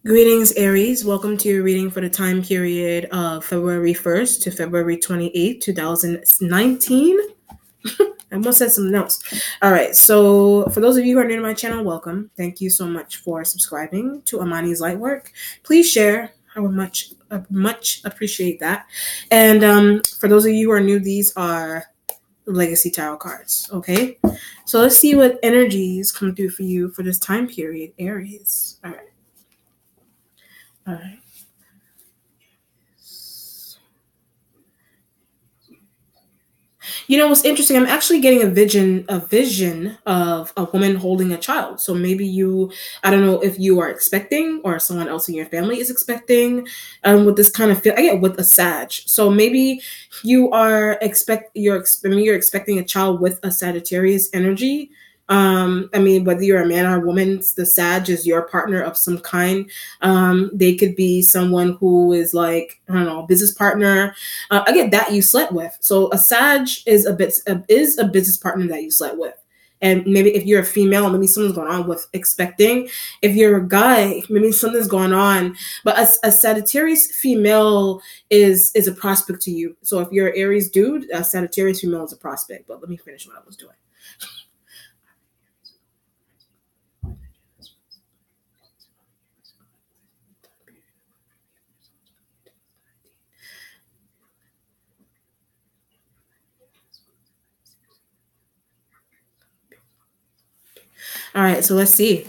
Greetings, Aries. Welcome to your reading for the time period of February 1st to February 28th, 2019. I almost said something else. All right. So for those of you who are new to my channel, welcome. Thank you so much for subscribing to Amani's Lightwork. Please share. I would much appreciate that. And for those of you who are new, these are Legacy Tarot cards. Okay. So let's see what energies come through for you for this time period, Aries. All right. All right. You know what's interesting? I'm actually getting a vision of a woman holding a child. So maybe I don't know if you are expecting or someone else in your family is expecting. With this kind of feel, I get with a Sag. So maybe you're expecting a child with a Sagittarius energy. I mean, whether you're a man or a woman, the Sag is your partner of some kind. They could be someone who is like, I don't know, a business partner. I get that you slept with. So a Sag is a business partner that you slept with. And maybe if you're a female, maybe something's going on with expecting. If you're a guy, maybe something's going on. But a Sagittarius female is a prospect to you. So if you're an Aries dude, a Sagittarius female is a prospect. But let me finish what I was doing. All right, so let's see.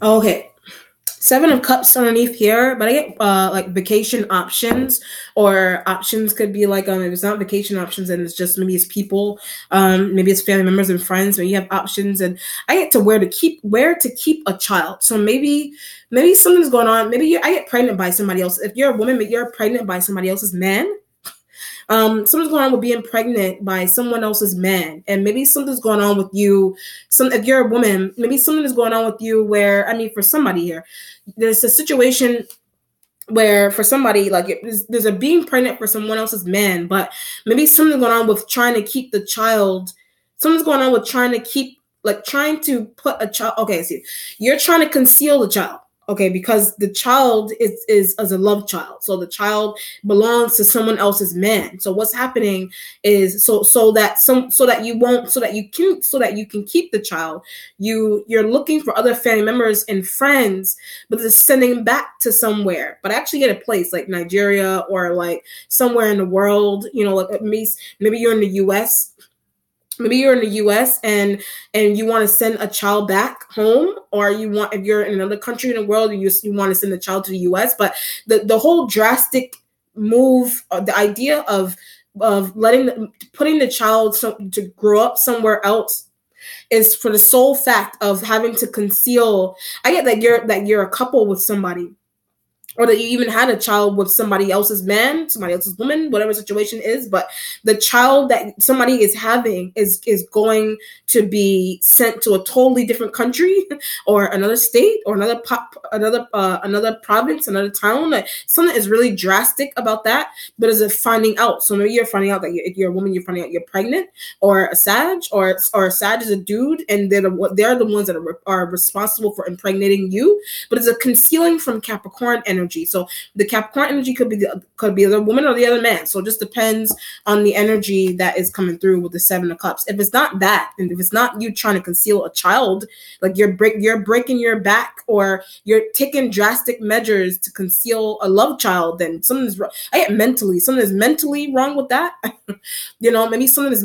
Okay. Seven of Cups underneath here, but I get like vacation options, or options could be like if it's not vacation options and it's just maybe it's people, maybe it's family members and friends, but you have options, and I get to where to keep a child. So maybe something's going on. Maybe I get pregnant by somebody else. If you're a woman, but you're pregnant by somebody else's man. Something's going on with being pregnant by someone else's man, and maybe something's going on with you. If you're a woman, maybe something is going on with you where, I mean, for somebody here, there's a situation where for somebody, like there's a being pregnant for someone else's man, but maybe something's going on with trying to keep the child. Something's going on with trying to put a child. Okay, see, you're trying to conceal the child. Okay, because the child is as a love child. So the child belongs to someone else's man. So what's happening is so that you can keep the child, you're looking for other family members and friends, but it's sending back to somewhere. But actually get a place like Nigeria or like somewhere in the world, like maybe you're in the US. Maybe you're in the US and you want to send a child back home, or if you're in another country in the world, you want to send the child to the US. But the whole drastic move, the idea of putting the child to grow up somewhere else is for the sole fact of having to conceal. I get that you're a couple with somebody, or that you even had a child with somebody else's man, somebody else's woman, whatever the situation is. But the child that somebody is having is going to be sent to a totally different country or another state or another province, another town. Like, something is really drastic about that, but is it finding out? So maybe you're finding out that if you're a woman, you're finding out you're pregnant, or a Sag, or a Sag is a dude, and they're the ones that are responsible for impregnating you. But it's a concealing from Capricorn energy. So the Capricorn energy could be the woman or the other man. So it just depends on the energy that is coming through with the Seven of Cups. If it's not that, and if it's not you trying to conceal a child, like you're breaking your back, or you're taking drastic measures to conceal a love child, then something's wrong. Something is mentally wrong with that. Maybe something's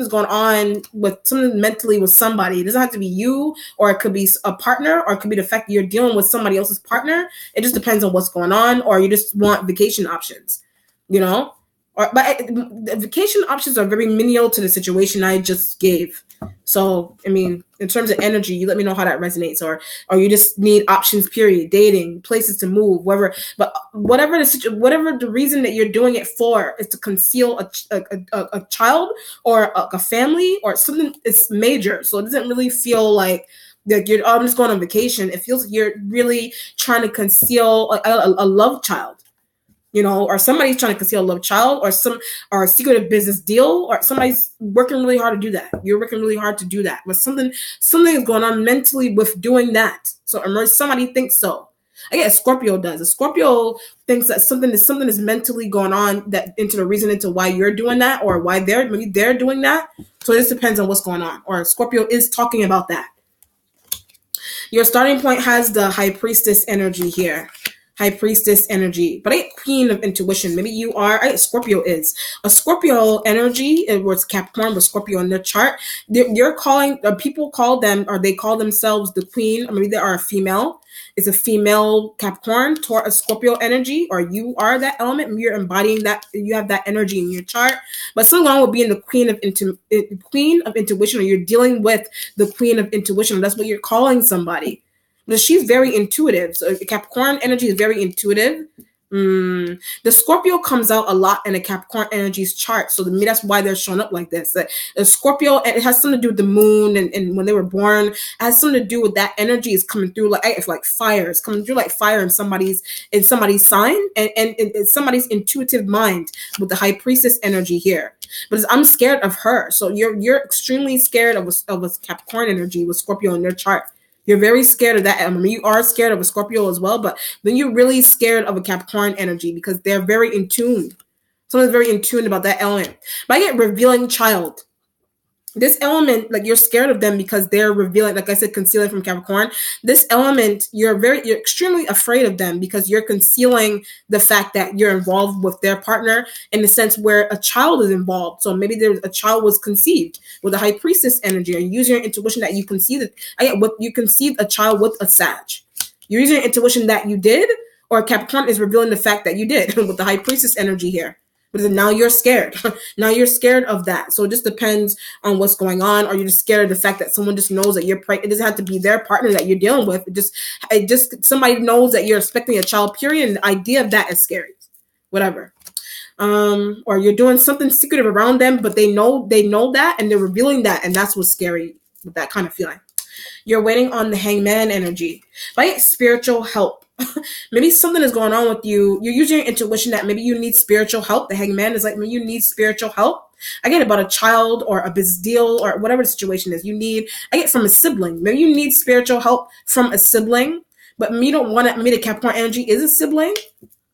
going on with something mentally with somebody. It doesn't have to be you, or it could be a partner, or it could be the fact that you're dealing with somebody else's partner. It just depends on what's going on, or you just want vacation options, but the vacation options are very menial to the situation I just gave. So, I mean, in terms of energy, you let me know how that resonates, or you just need options, period, dating, places to move, whatever. But whatever the reason that you're doing it for is to conceal a child or a family or something, it's major. So it doesn't really feel like Like you're, I'm just going on vacation. It feels like you're really trying to conceal a love child, you know, or somebody's trying to conceal a love child, or a secretive business deal, or somebody's working really hard to do that. You're working really hard to do that, but something is going on mentally with doing that. So, or somebody thinks so. I guess Scorpio does. A Scorpio thinks that something is mentally going on, that into the reason into why you're doing that, or why maybe they're doing that. So this depends on what's going on. Or Scorpio is talking about that. Your starting point has the High Priestess energy here. High Priestess energy. But I get Queen of Intuition. Maybe you are, Scorpio is. A Scorpio energy, it was Capricorn, but Scorpio in their chart. You're calling, people call them, or they call themselves the Queen, or maybe they are a female. It's a female Capricorn, a Scorpio energy, or you are that element. You're embodying that, you have that energy in your chart. But someone will be in the Queen of Intuition, or you're dealing with the Queen of Intuition. That's what you're calling somebody. But she's very intuitive. So Capricorn energy is very intuitive. The Scorpio comes out a lot in a Capricorn energy's chart. So to me, that's why they're showing up like this. The Scorpio, it has something to do with the moon, and when they were born, it has something to do with that energy is coming through like fire. It's coming through like fire in somebody's sign, and it's somebody's intuitive mind with the High Priestess energy here. But I'm scared of her. So you're extremely scared of a Capricorn energy with Scorpio in their chart. You're very scared of that. I mean, you are scared of a Scorpio as well, but then you're really scared of a Capricorn energy because they're very in tune. Someone's very in tune about that element. But I get revealing child. This element, like you're scared of them because they're revealing, like I said, concealing from Capricorn. This element, you're extremely afraid of them because you're concealing the fact that you're involved with their partner in the sense where a child is involved. So maybe there's a child was conceived with a High Priestess energy, or using your intuition that you conceived it. You conceived a child with a Sag. You're using your intuition that you did, or Capricorn is revealing the fact that you did with the High Priestess energy here. But now you're scared. Now you're scared of that. So it just depends on what's going on. Or you're just scared of the fact that someone just knows that you're pregnant. It doesn't have to be their partner that you're dealing with. It just somebody knows that you're expecting a child, period. And the idea of that is scary. Whatever. Or you're doing something secretive around them, but they know that, and they're revealing that, and that's what's scary with that kind of feeling. You're waiting on the Hangman energy. By spiritual help. Maybe something is going on with you. You're using your intuition that maybe you need spiritual help. The Hangman is like, maybe you need spiritual help. I get about a child or a business deal or whatever the situation is. I get from a sibling. Maybe you need spiritual help from a sibling, but maybe you don't want to, maybe the Capricorn energy is a sibling.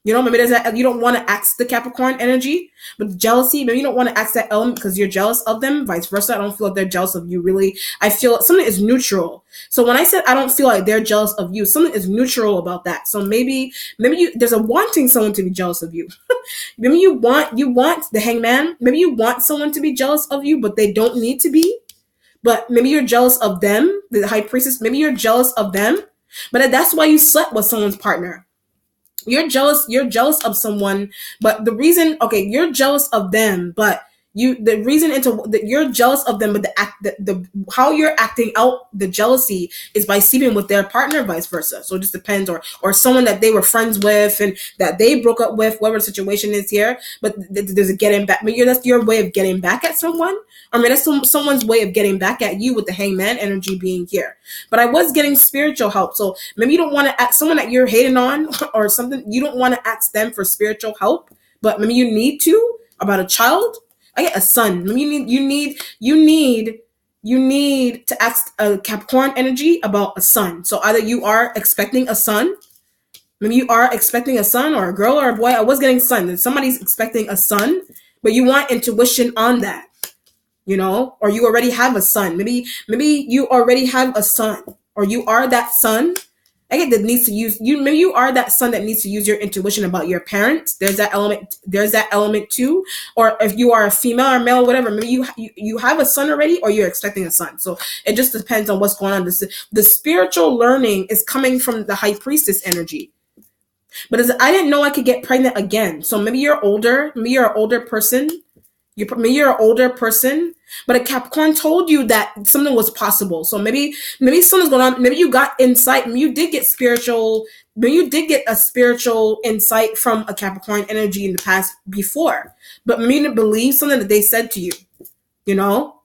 You know, maybe you don't want to ask the Capricorn energy, but jealousy, maybe you don't want to ask that element because you're jealous of them, vice versa. I don't feel like they're jealous of you, really. I feel something is neutral. So when I said I don't feel like they're jealous of you, something is neutral about that. So maybe there's a wanting someone to be jealous of you. Maybe you want the Hangman. Maybe you want someone to be jealous of you, but they don't need to be. But maybe you're jealous of them, the High Priestess. Maybe you're jealous of them, but that's why you slept with someone's partner. You're jealous of someone, but the reason, you're jealous of them, but you're jealous of them, but the how you're acting out the jealousy is by sleeping with their partner, vice versa. So it just depends, or someone that they were friends with and that they broke up with, whatever the situation is here. But there's a getting back. Maybe that's your way of getting back at someone. I mean, that's someone's way of getting back at you with the Hangman energy being here. But I was getting spiritual help. So maybe you don't want to ask someone that you're hating on or something. You don't want to ask them for spiritual help, but maybe you need to about a child. I get a son. Maybe you need to ask a Capricorn energy about a son. So either you are expecting a son. Maybe you are expecting a son or a girl or a boy. I was getting son. Somebody's expecting a son, but you want intuition on that. You know, or you already have a son. Maybe you already have a son, or you are that son. I get that needs to use you. Maybe you are that son that needs to use your intuition about your parents. There's that element too. Or if you are a female or male, or whatever, maybe you have a son already, or you're expecting a son. So it just depends on what's going on. The spiritual learning is coming from the High Priestess energy. But I didn't know I could get pregnant again. So maybe you're older. Maybe you're an older person. Maybe you're an older person, but a Capricorn told you that something was possible. So maybe something's going on. Maybe you got insight. Maybe you did get spiritual. Maybe you did get a spiritual insight from a Capricorn energy in the past before. But maybe you didn't believe something that they said to you, you know?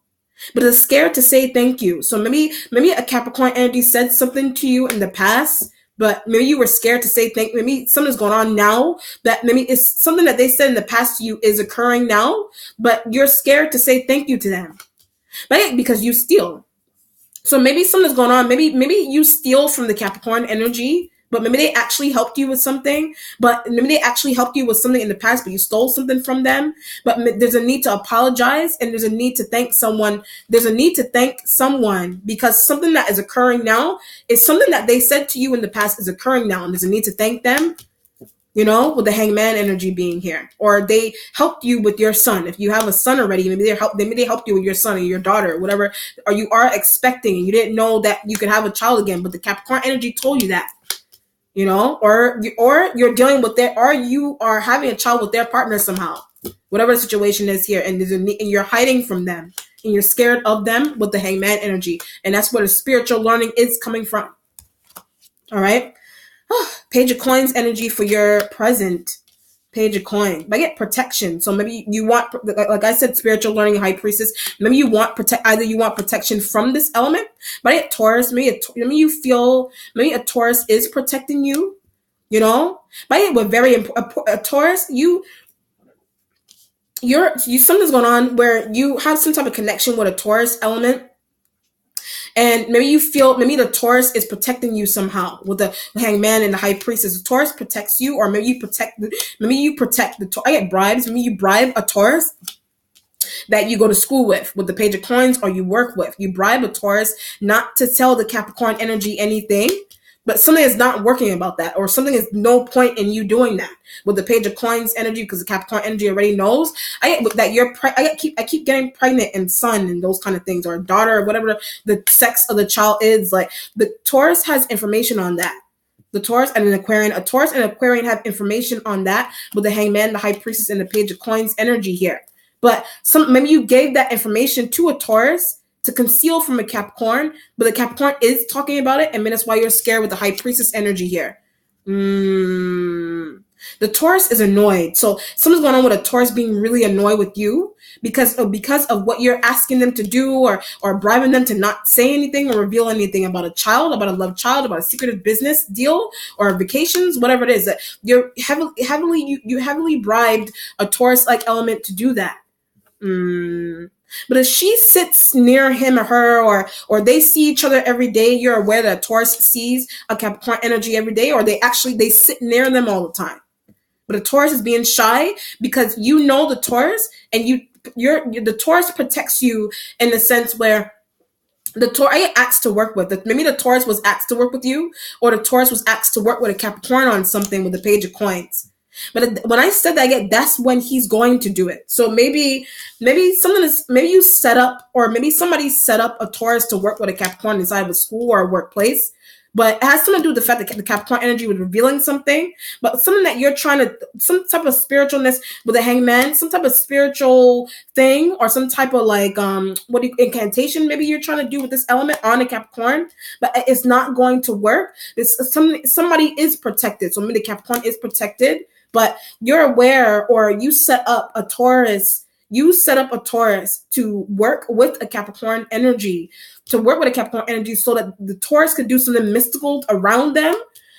but is scared to say thank you. So maybe a Capricorn energy said something to you in the past, but maybe you were scared to say thank you. Maybe something's going on now that maybe it's something that they said in the past to you is occurring now, but you're scared to say thank you to them, right? Because you steal. So maybe something's going on. Maybe you steal from the Capricorn energy, but maybe they actually helped you with something. But maybe they actually helped you with something in the past, but you stole something from them. But there's a need to apologize, and there's a need to thank someone. There's a need to thank someone because something that is occurring now is something that they said to you in the past is occurring now, and there's a need to thank them. With the hangman energy being here, or they helped you with your son. If you have a son already, maybe they helped you with your son or your daughter, or whatever, or you are expecting and you didn't know that you could have a child again, but the Capricorn energy told you that, or you're dealing with or you are having a child with their partner somehow, whatever the situation is here, and and you're hiding from them and you're scared of them with the hangman energy, and that's where the spiritual learning is coming from. All right. Page of Coins energy for your present. Page of Coins. I get protection. So maybe you want, like I said, spiritual learning, high priestess. Maybe you want either you want protection from this element. But I get Taurus. Maybe you feel maybe a Taurus is protecting you. But I get a Taurus. Something's going on where you have some type of connection with a Taurus element. And maybe you feel maybe the Taurus is protecting you somehow with the hangman and the high priestess. The Taurus protects you, or maybe you protect the I get bribes. Maybe you bribe a Taurus that you go to school with the Page of Coins, or you work with. You bribe a Taurus not to tell the Capricorn energy anything, but something is not working about that, or something is no point in you doing that with the Page of Coins energy, because the Capricorn energy already knows. I keep getting pregnant and son and those kind of things, or a daughter, or whatever the sex of the child is. Like the Taurus has information on that. The Taurus and an Aquarian, a Taurus and an Aquarian have information on that with the hangman, the high priestess, and the Page of Coins energy here. But maybe you gave that information to a Taurus to conceal from a Capricorn, but the Capricorn is talking about it, and that's why you're scared with the high priestess energy here. The Taurus is annoyed. So something's going on with a Taurus being really annoyed with you because of what you're asking them to do, or bribing them to not say anything or reveal anything about a child, about a loved child, about a secretive business deal or vacations, whatever it is. That you're heavily bribed a Taurus-like element to do that. But if she sits near him or her, or they see each other every day, you're aware that a Taurus sees a Capricorn energy every day, or they sit near them all the time. But a Taurus is being shy because you know the Taurus, and the Taurus protects you in the sense where the Taurus I get asked to work with. Maybe the Taurus was asked to work with you, or the Taurus was asked to work with a Capricorn on something with the Page of Coins. But when I said that, that's when he's going to do it. So maybe you set up, or maybe somebody set up a Taurus to work with a Capricorn inside of a school or a workplace. But it has something to do with the fact that the Capricorn energy was revealing something, but something that you're trying to, some type of spiritualness with a hangman, some type of spiritual thing, or some type of incantation maybe you're trying to do with this element on a Capricorn, but it's not going to work. Somebody is protected. So maybe the Capricorn is protected, but you're aware, or you set up a Taurus to work with a Capricorn energy, so that the Taurus could do something mystical around them,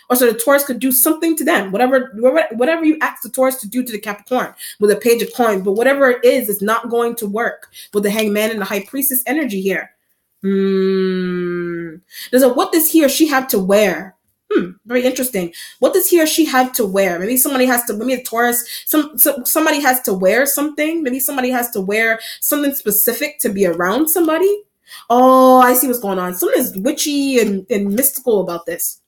or so the Taurus could do something to them, whatever you ask the Taurus to do to the Capricorn with a Page of Coins. But whatever it is, it's not going to work with the hangman and the high priestess energy here. What does he or she have to wear? Very interesting. What does he or she have to wear? Maybe somebody has to, maybe a Taurus, somebody has to wear something. Maybe somebody has to wear something specific to be around somebody. Oh, I see what's going on. Something is witchy and mystical about this.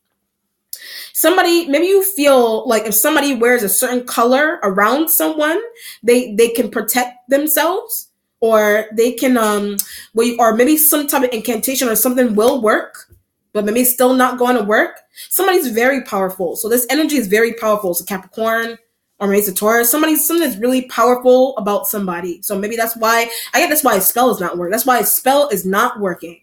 Maybe you feel like if somebody wears a certain color around someone, they can protect themselves, or they can, or maybe some type of incantation or something will work, but maybe it's still not going to work. Somebody's very powerful. So this energy is very powerful. It's a Capricorn, or maybe it's a Taurus. Something that's really powerful about somebody. So maybe that's why a spell is not working. That's why a spell is not working.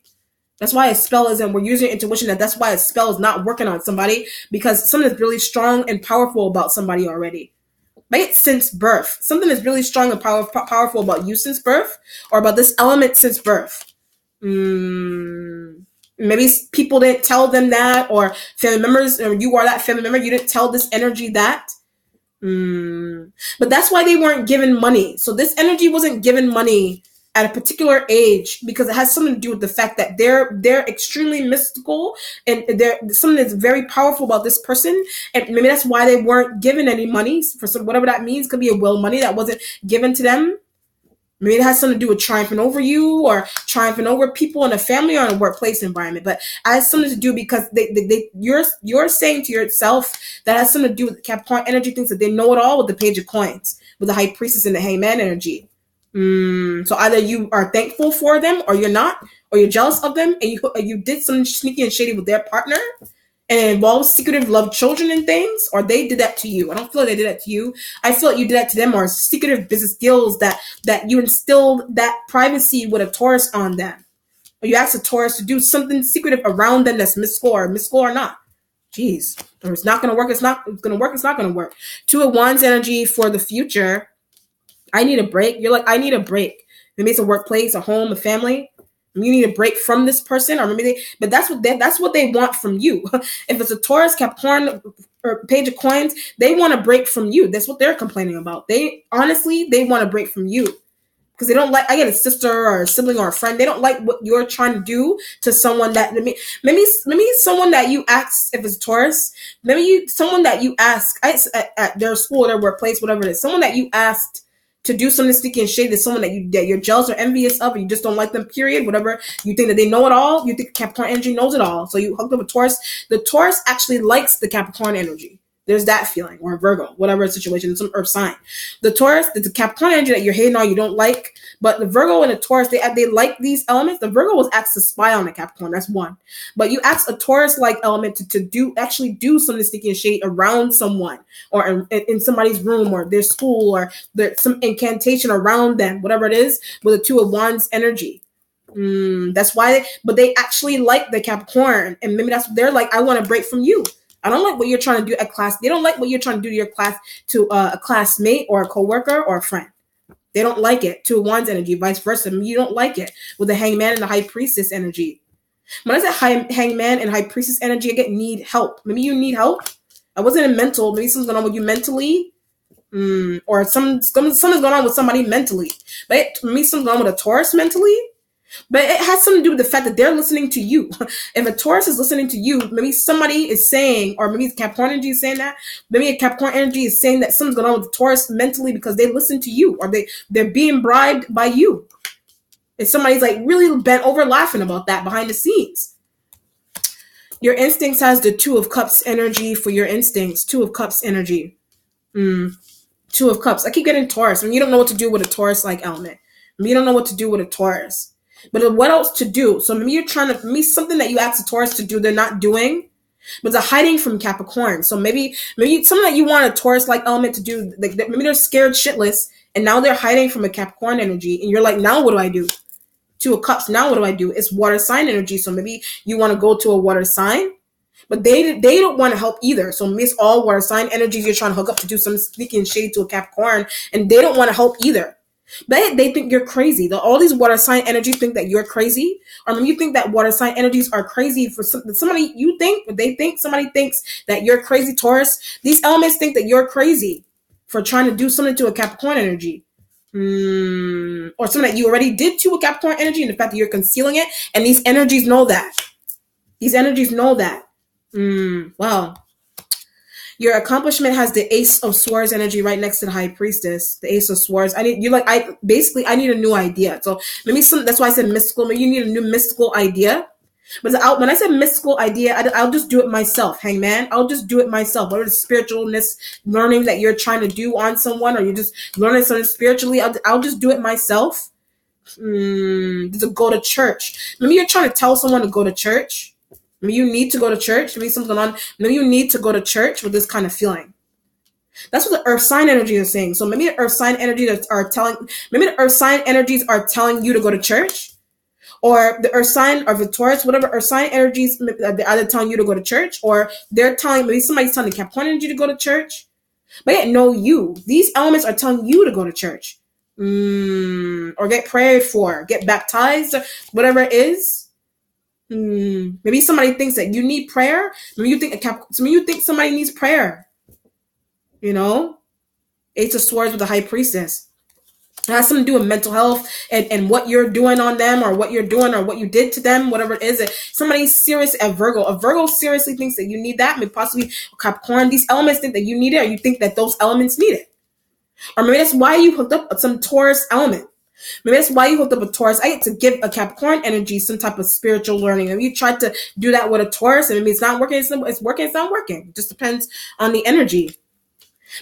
That's why a spell isn't, we're using intuition that's why a spell is not working on somebody, because something is really strong and powerful about somebody already. right? Since birth. Something is really strong and powerful about you since birth, or about this element since birth. Maybe people didn't tell them that, or family members, or you are that family member, you didn't tell this energy that. But that's why they weren't given money. So this energy wasn't given money at a particular age, because it has something to do with the fact that they're extremely mystical, and there's something that's very powerful about this person, and maybe that's why they weren't given any money for some, whatever that means. Could be a will money that wasn't given to them. Maybe it has something to do with triumphing over you, or triumphing over people in a family or in a workplace environment. But it has something to do because you're saying to yourself that has something to do with Capricorn energy, thinks that they know it all with the Page of Coins, with the High Priestess and the Hangman energy. So either you are thankful for them, or you're not, or you're jealous of them, and you did something sneaky and shady with their partner, and it involves secretive love children and things, or they did that to you. I don't feel like they did that to you. I feel like you did that to them, or secretive business deals that you instilled that privacy with a Taurus on them. Or you asked a Taurus to do something secretive around them that's mystical or not. Jeez. Or it's not going to work. It's not going to work. It's not going to work. Two of Wands energy for the future. I need a break. You're like, I need a break. Maybe it's a workplace, a home, a family. You need a break from this person, or maybe but that's what they want from you. If it's a Taurus, Capricorn, or Page of Coins, they want a break from you. That's what they're complaining about. They want a break from you, because they don't like, I get a sister or a sibling or a friend, they don't like what you're trying to do to someone that maybe someone that you ask, if it's Taurus, someone that you ask at their school, their workplace, whatever it is, someone that you asked to do something sneaky and shady to someone that you're jealous or envious of, or you just don't like them, period, whatever. You think that they know it all. You think Capricorn energy knows it all. So you hooked up with Taurus. The Taurus actually likes the Capricorn energy. There's that feeling, or Virgo, whatever situation, some earth sign. The Taurus, the Capricorn energy that you're hating on, you don't like, but the Virgo and the Taurus, they like these elements. The Virgo was asked to spy on the Capricorn, that's one. But you ask a Taurus-like element to do something sneaky and shady around someone, or in somebody's room, or their school, or there's some incantation around them, whatever it is, with a Two of Wands energy. That's why, but they actually like the Capricorn, and maybe they're like, I want a break from you. I don't like what you're trying to do at class. They don't like what you're trying to do to your class, to a classmate or a coworker or a friend. They don't like it. Two of Wands energy, vice versa. You don't like it with the Hangman and the High Priestess energy. When I say Hangman and High Priestess energy, I get need help. Maybe you need help. I wasn't in mental. Maybe something's going on with you mentally. Or something's going on with somebody mentally. But maybe something's going on with a Taurus mentally. But it has something to do with the fact that they're listening to you. If a Taurus is listening to you, maybe somebody is saying, or maybe Capricorn energy is saying that, maybe a Capricorn energy is saying that something's going on with the Taurus mentally because they listen to you, or they're being bribed by you. And somebody's like really bent over laughing about that behind the scenes. Your instincts has the Two of Cups energy for your instincts. Two of Cups energy. Two of Cups. I keep getting Taurus. You don't know what to do with a Taurus-like element. You don't know what to do with a Taurus. But what else to do? So maybe you're trying to, maybe something that you ask a Taurus to do, they're not doing, but they're hiding from Capricorn. So maybe something that you want a Taurus-like element to do, like maybe they're scared shitless, and now they're hiding from a Capricorn energy, and you're like, now what do I do? Two of Cups, now what do I do? It's water sign energy, so maybe you want to go to a water sign, but they don't want to help either. So maybe it's all water sign energies you're trying to hook up to do some sneaky and shady to a Capricorn, and they don't want to help either. But they think you're crazy. All these water sign energies think that you're crazy. Or maybe you think that water sign energies are crazy for somebody you think, but they think somebody thinks that you're crazy, Taurus. These elements think that you're crazy for trying to do something to a Capricorn energy. Or something that you already did to a Capricorn energy, and the fact that you're concealing it. And these energies know that. These energies know that. Wow. Your accomplishment has the Ace of Swords energy right next to the High Priestess. The Ace of Swords. I need a new idea. So maybe that's why I said mystical. Maybe you need a new mystical idea. But when I said mystical idea, I'll just do it myself, Hangman. I'll just do it myself. Whatever the spiritualness learning that you're trying to do on someone, or you're just learning something spiritually, I'll just do it myself. To go to church. Maybe you're trying to tell someone to go to church. Maybe you need to go to church. Maybe something's going on. Maybe you need to go to church with this kind of feeling. That's what the earth sign energy is saying. So maybe the earth sign energies are telling you to go to church, or the earth sign or the Taurus, whatever earth sign energies, they're either telling you to go to church, or maybe somebody's telling the Capricorn energy to go to church. But yet, no, these elements are telling you to go to church, or get prayed for, get baptized, whatever it is. Maybe somebody thinks that you need prayer. Maybe you think somebody needs prayer. You know, Ace of Swords with the High Priestess. It has something to do with mental health and what you're doing on them, or what you're doing, or what you did to them, whatever it is. Somebody's serious, a Virgo seriously thinks that you need that. Maybe possibly Capricorn, these elements think that you need it, or you think that those elements need it. Or maybe that's why you hooked up some Taurus element. Maybe that's why you hooked up a Taurus. I get to give a Capricorn energy some type of spiritual learning. Maybe you tried to do that with a Taurus, and maybe it's not working. It's working. It's not working. It just depends on the energy.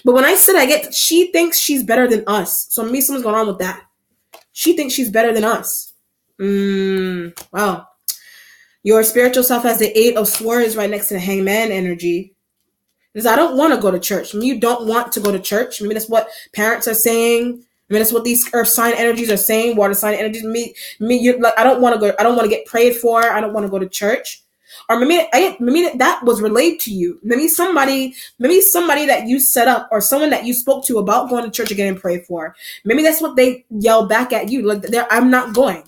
But when I said she thinks she's better than us. So maybe something's going on with that. She thinks she's better than us. Wow. Your spiritual self has the 8 of Swords right next to the Hangman energy. Because I don't want to go to church. Maybe you don't want to go to church. Maybe that's what parents are saying. Maybe that's what these earth sign energies are saying. Water sign energies. I don't want to go. I don't want to get prayed for. I don't want to go to church. Or maybe that was relayed to you. Maybe somebody that you set up, or someone that you spoke to about going to church or getting prayed for. Maybe that's what they yell back at you. Like, I'm not going.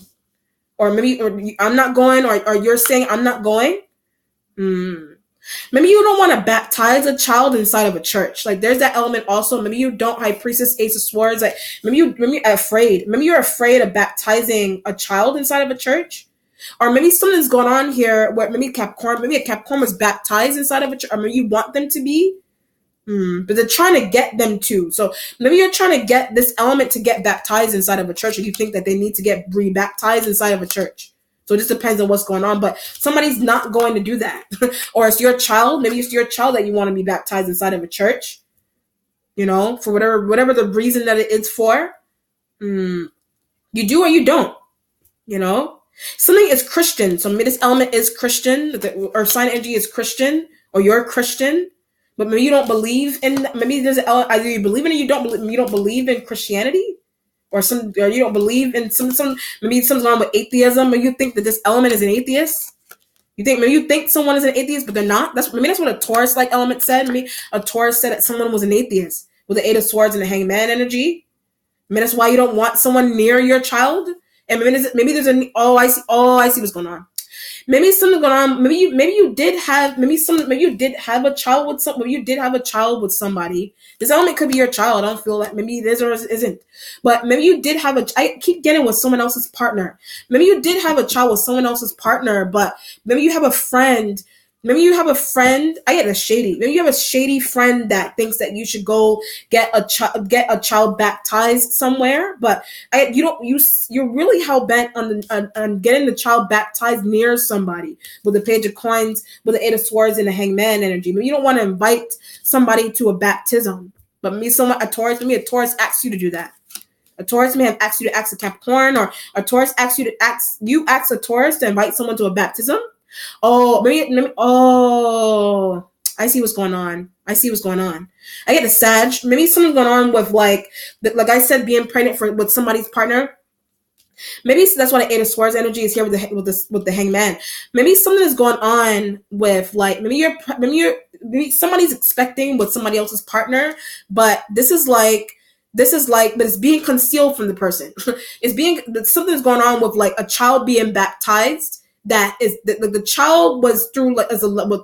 Or maybe I'm not going, or you're saying I'm not going. Maybe you don't want to baptize a child inside of a church. Like, there's that element also. Maybe you don't. High Priestess, Ace of Swords. Like, maybe you're afraid. Maybe you're afraid of baptizing a child inside of a church. Or maybe something's going on here where maybe a Capricorn was baptized inside of a church, or maybe you want them to be, but they're trying to get them to. So maybe you're trying to get this element to get baptized inside of a church, or you think that they need to get re-baptized inside of a church. So it just depends on what's going on, but somebody's not going to do that. Or it's your child. Maybe it's your child that you want to be baptized inside of a church, for whatever the reason that it is for. You do or you don't, Something is Christian. So maybe this element is Christian, or sign energy is Christian, or you're Christian, but maybe you don't believe in. Maybe there's either you believe in it, or you don't believe. You don't believe in Christianity, or you don't believe in some. Maybe something's wrong with atheism, or you think that this element is an atheist. Maybe you think someone is an atheist, but they're not. That's what a Taurus-like element said. Maybe a Taurus said that someone was an atheist with the 8 of Swords and the Hangman energy. Maybe that's why you don't want someone near your child. And maybe there's I see what's going on. Maybe something's going on. Maybe you did have a child with somebody. This element could be your child. I don't feel that. Maybe it is or isn't. But maybe you did have I keep getting with someone else's partner. Maybe you did have a child with someone else's partner, but maybe you have a friend. Maybe you have a friend. Maybe you have a shady friend that thinks that you should go get a child baptized somewhere, but you're really hell bent on getting the child baptized near somebody with the Page of Coins, with the 8 of Swords and the Hangman energy. Maybe you don't want to invite somebody to a baptism, but maybe a Taurus asks you to do that. A Taurus may have asked you to ask a Capricorn, or a Taurus asks you to ask a Taurus to invite someone to a baptism. I see what's going on. I get the Sag. Maybe something's going on with like I said, being pregnant with somebody's partner. Maybe that's why the 8 of Swords energy is here with the Hangman. Maybe something is going on with maybe somebody's expecting with somebody else's partner, but this is like, but it's being concealed from the person. Something's going on with like a child being baptized. That is the child was through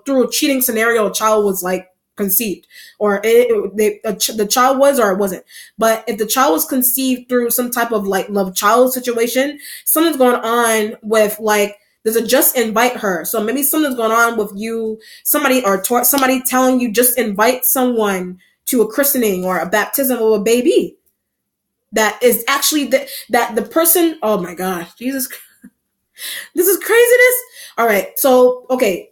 through a cheating scenario. A child was like conceived, or the child was or it wasn't. But if the child was conceived through some type of like love child situation, something's going on with like there's a just invite her. So maybe something's going on with you, somebody telling you just invite someone to a christening or a baptism of a baby. That is actually that the person. Oh my God, Jesus Christ. This is craziness. All right. So, okay.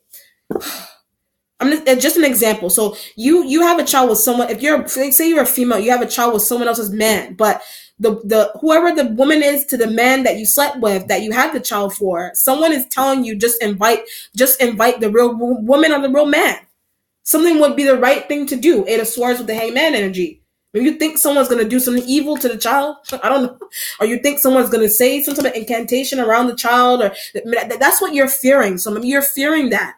Just an example. So you have a child with someone, say you're a female, you have a child with someone else's man, but whoever the woman is to the man that you slept with, that you had the child for, someone is telling you just invite the real woman or the real man. Something would be the right thing to do. 8 of Swords with the Hangman energy. Maybe you think someone's going to do something evil to the child. I don't know. Or you think someone's going to say some sort of incantation around the child. Or that's what you're fearing. So maybe you're fearing that.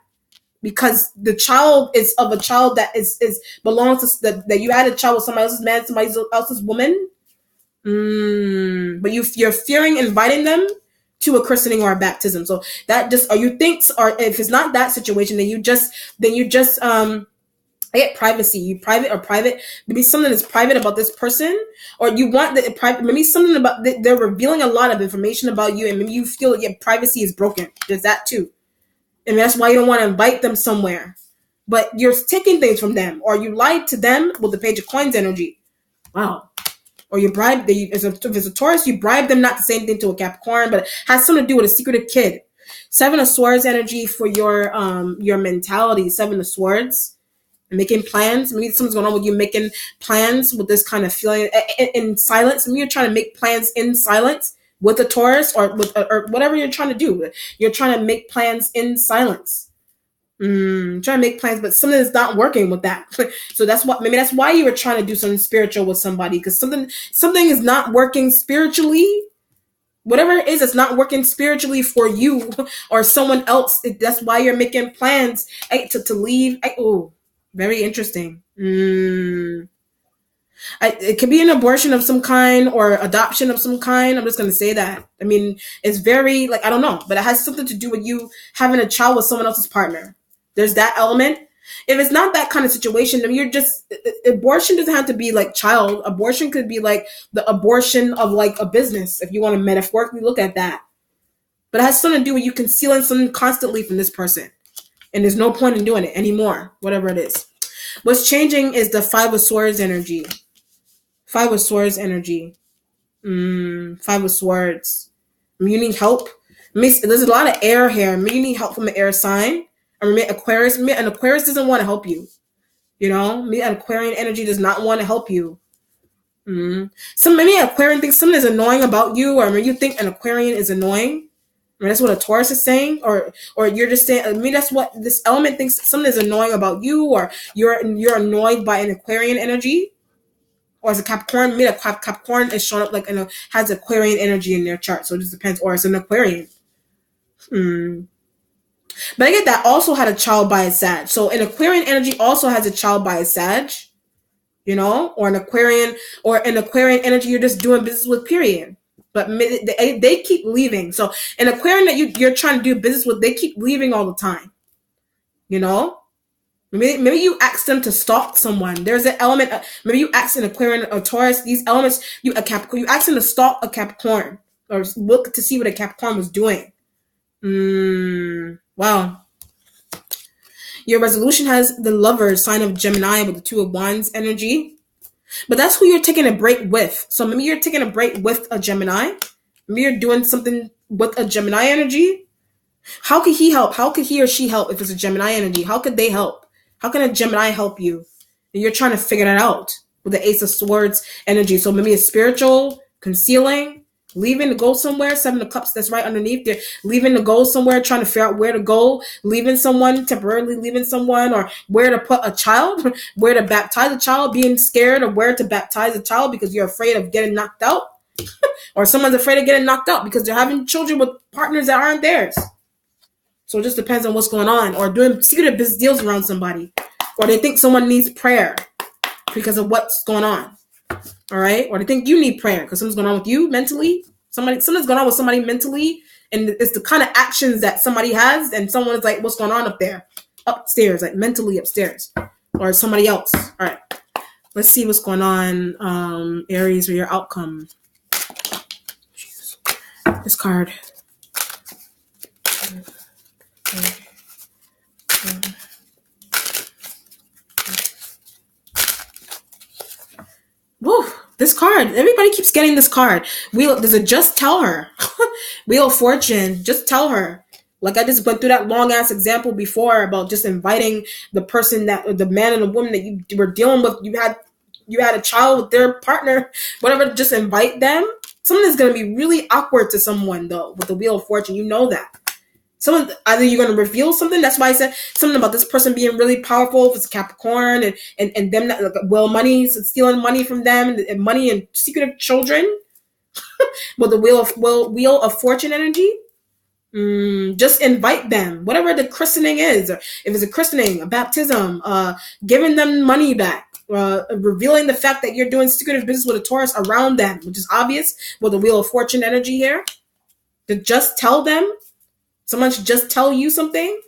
because the child is of a child that is belongs to that you had a child with somebody else's man, somebody else's woman. But you're fearing inviting them to a christening or a baptism. So that just, or you think, or if it's not that situation, then you just I get privacy. You private. Maybe something that's private about this person, or you want the private. Maybe something about they're revealing a lot of information about you, and maybe you feel that your privacy is broken. There's that too, and that's why you don't want to invite them somewhere. But you're taking things from them, or you lied to them with the Page of Coins energy. Wow. Or you bribe, if it's a Taurus, you bribe them not to say anything to a Capricorn, but it has something to do with a secretive kid. Seven of Swords energy for your mentality. Seven of Swords. And making plans. Maybe something's going on with you making plans with this kind of feeling in silence. Maybe you're trying to make plans in silence with a Taurus or or whatever you're trying to do. You're trying to make plans in silence. Trying to make plans, but something is not working with that. So that's why you were trying to do something spiritual with somebody, because something is not working spiritually. Whatever it is, it's not working spiritually for you or someone else. That's why you're making plans to leave. Oh, very interesting. It could be an abortion of some kind or adoption of some kind. I'm just going to say that. I mean, it's very, I don't know, but it has something to do with you having a child with someone else's partner. There's that element. If it's not that kind of situation, then abortion doesn't have to be like child. Abortion could be like the abortion of like a business, if you want to metaphorically look at that. But it has something to do with you concealing something constantly from this person. And there's no point in doing it anymore, whatever it is. What's changing is the Five of Swords energy. Five of Swords energy. Five of Swords. You need help. There's a lot of air here. You need help from an air sign. Aquarius. An Aquarius doesn't want to help you. You know? An Aquarian energy does not want to help you. Maybe an Aquarian thinks something is annoying about you, or maybe you think an Aquarian is annoying. I mean, that's what a Taurus is saying, or you're just saying. I mean, that's what this element thinks something is annoying about you, or you're annoyed by an Aquarian energy, or as a Capricorn. Maybe a Capricorn is showing up has Aquarian energy in their chart, so it just depends. Or it's an Aquarian. But I get that also had a child by a Sag. So an Aquarian energy also has a child by a Sag, you know, or an Aquarian energy you're just doing business with, period. But they keep leaving. So an Aquarian that you're trying to do business with, they keep leaving all the time. You know? Maybe you ask them to stalk someone. There's an element. Maybe you ask an Aquarian or Taurus. These elements, you ask them to stalk a Capricorn or look to see what a Capricorn was doing. Wow. Your resolution has the Lover, sign of Gemini, with the Two of Wands energy. But that's who you're taking a break with. So maybe you're taking a break with a Gemini. Maybe you're doing something with a Gemini energy. How could he help? How could he or she help if it's a Gemini energy? How could they help? How can a Gemini help you? And you're trying to figure that out with the Ace of Swords energy. So maybe it's spiritual, concealing, leaving to go somewhere. Seven of Cups, that's right underneath there. Leaving to go somewhere, trying to figure out where to go. Leaving someone, temporarily leaving someone, or where to put a child, where to baptize a child, being scared of where to baptize a child because you're afraid of getting knocked out. Or someone's afraid of getting knocked out because they're having children with partners that aren't theirs. So it just depends on what's going on. Or doing secretive business deals around somebody. Or they think someone needs prayer because of what's going on. All right? Or they think you need prayer because something's going on with you mentally. Something's going on with somebody mentally. And it's the kind of actions that somebody has. And someone is like, what's going on up there? Upstairs, like mentally upstairs. Or somebody else. All right. Let's see what's going on, Aries, for your outcome. This card. Woo, this card. Everybody keeps getting this card. Does it just tell her? Wheel of Fortune. Just tell her. Like I just went through that long ass example before about just inviting the person the man and the woman that you were dealing with. You had a child with their partner, whatever. Just invite them. Something is going to be really awkward to someone though with the Wheel of Fortune. You know that. Either you're going to reveal something. That's why I said something about this person being really powerful. If it's Capricorn and them not, money, stealing money from them and money and secretive children. With the Wheel of Fortune energy. Just invite them, whatever the christening is. If it's a christening, a baptism, giving them money back, revealing the fact that you're doing secretive business with a Taurus around them, which is obvious with the Wheel of Fortune energy here. To just tell them, someone should just tell you something.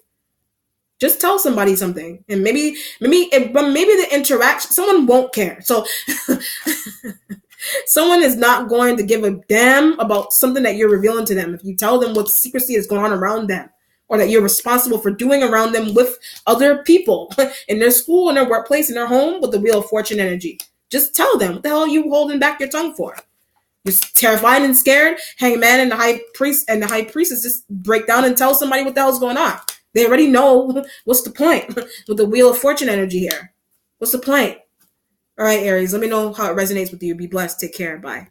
Just tell somebody something, and maybe the interaction, someone won't care. So someone is not going to give a damn about something that you're revealing to them if you tell them what secrecy is going on around them, or that you're responsible for doing around them with other people in their school, in their workplace, in their home, with the Wheel of Fortune energy. Just tell them. What the hell are you holding back your tongue for? You're terrified and scared. Hangman and the high priestess just break down and tell somebody what the hell's going on. They already know. What's the point with the Wheel of Fortune energy here? What's the point? All right, Aries, let me know how it resonates with you. Be blessed. Take care. Bye.